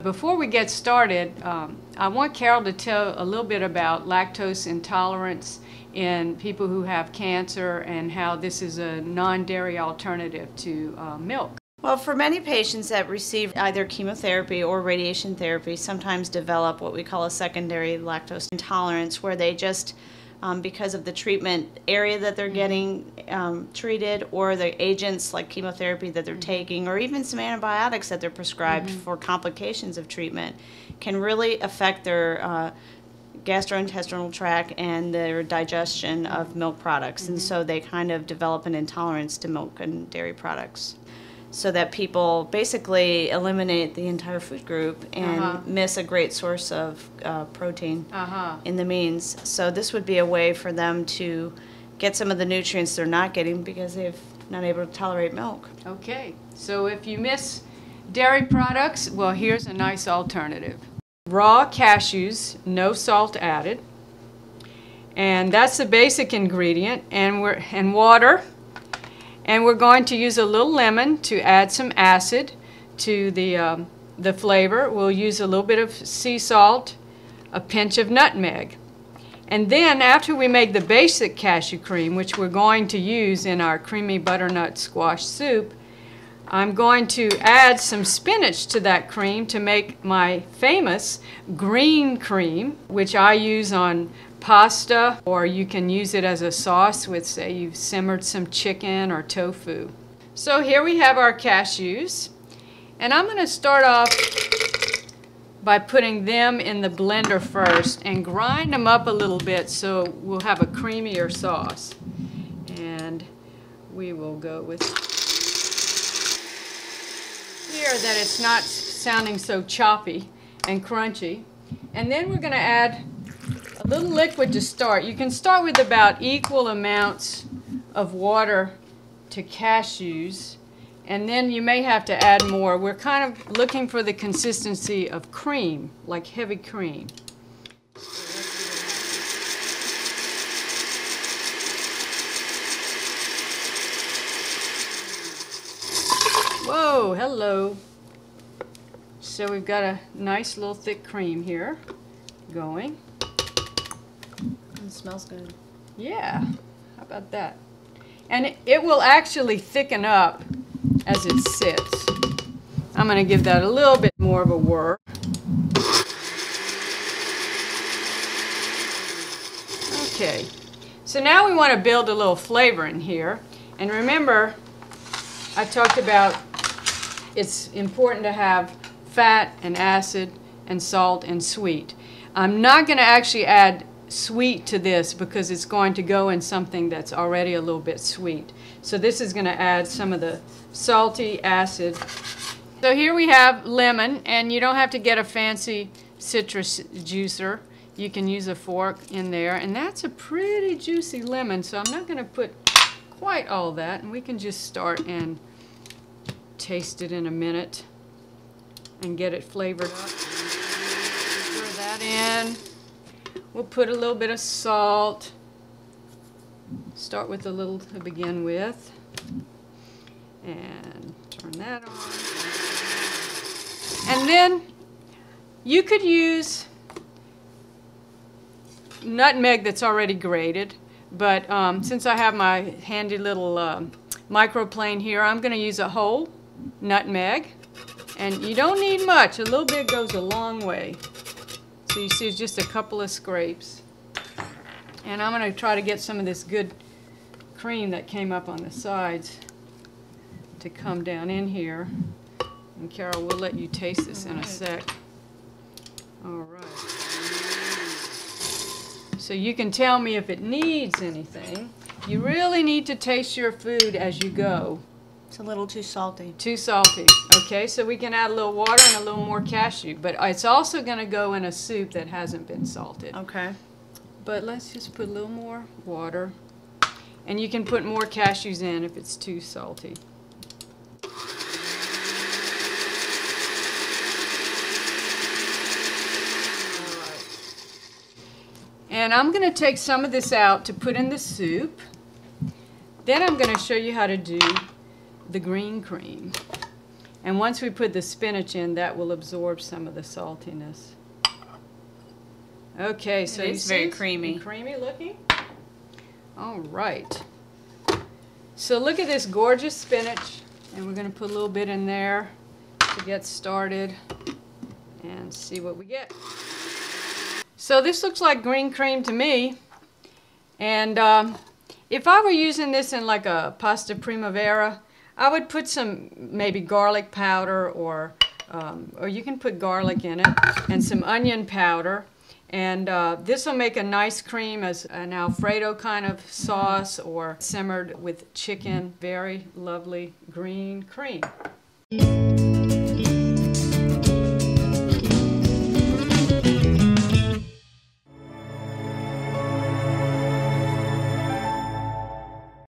before we get started, I want Carole to tell a little bit about lactose intolerance in people who have cancer and how this is a non-dairy alternative to milk. Well, for many patients that receive either chemotherapy or radiation therapy, sometimes develop what we call a secondary lactose intolerance, where they just, because of the treatment area that they're getting treated, or the agents like chemotherapy that they're taking, or even some antibiotics that they're prescribed for complications of treatment, can really affect their gastrointestinal tract and their digestion of milk products. And so they kind of develop an intolerance to milk and dairy products. So that people basically eliminate the entire food group and miss a great source of protein in the means. So this would be a way for them to get some of the nutrients they're not getting because they're not able to tolerate milk. Okay, so if you miss dairy products, well, here's a nice alternative. Raw cashews, no salt added, and that's the basic ingredient, and water. And we're going to use a little lemon to add some acid to the flavor. We'll use a little bit of sea salt, a pinch of nutmeg. And then after we make the basic cashew cream, which we're going to use in our creamy butternut squash soup, I'm going to add some spinach to that cream to make my famous green cream, which I use on pasta, or you can use it as a sauce with, say, you've simmered some chicken or tofu. So here we have our cashews, and I'm going to start off by putting them in the blender first and grind them up a little bit so we'll have a creamier sauce. And we will go with here that it's not sounding so choppy and crunchy. And then we're going to add a little liquid to start. You can start with about equal amounts of water to cashews, and then you may have to add more. We're kind of looking for the consistency of cream, like heavy cream. Whoa, hello. So we've got a nice little thick cream here going. It smells good. Yeah, how about that? And it will actually thicken up as it sits. I'm going to give that a little bit more of a whir. Okay, so now we want to build a little flavor in here. And remember, I talked about it's important to have fat and acid and salt and sweet. I'm not going to actually add sweet to this because it's going to go in something that's already a little bit sweet. So this is going to add some of the salty acid. So here we have lemon, and you don't have to get a fancy citrus juicer. You can use a fork in there, and that's a pretty juicy lemon, so I'm not going to put quite all that, and we can just start and taste it in a minute and get it flavored up. Pour that in. We'll put a little bit of salt. Start with a little to begin with. And turn that on. And then you could use nutmeg that's already grated. But since I have my handy little microplane here, I'm going to use a whole nutmeg. And you don't need much. A little bit goes a long way. So you see it's just a couple of scrapes. And I'm going to try to get some of this good cream that came up on the sides to come down in here. And Carole, we'll let you taste this in a sec. All right. So you can tell me if it needs anything. You really need to taste your food as you go. It's a little too salty. Too salty. Okay, so we can add a little water and a little more cashew. But it's also going to go in a soup that hasn't been salted. Okay. But let's just put a little more water. And you can put more cashews in if it's too salty. All right. And I'm going to take some of this out to put in the soup. Then I'm going to show you how to do the green cream. And once we put the spinach in, that will absorb some of the saltiness. Okay, so it's very creamy. Creamy looking. All right. So look at this gorgeous spinach, and we're going to put a little bit in there to get started and see what we get. So this looks like green cream to me, and if I were using this in like a pasta primavera, I would put some maybe garlic powder, or you can put garlic in it, and some onion powder. And this will make a nice cream as an Alfredo kind of sauce, or simmered with chicken. Very lovely green cream.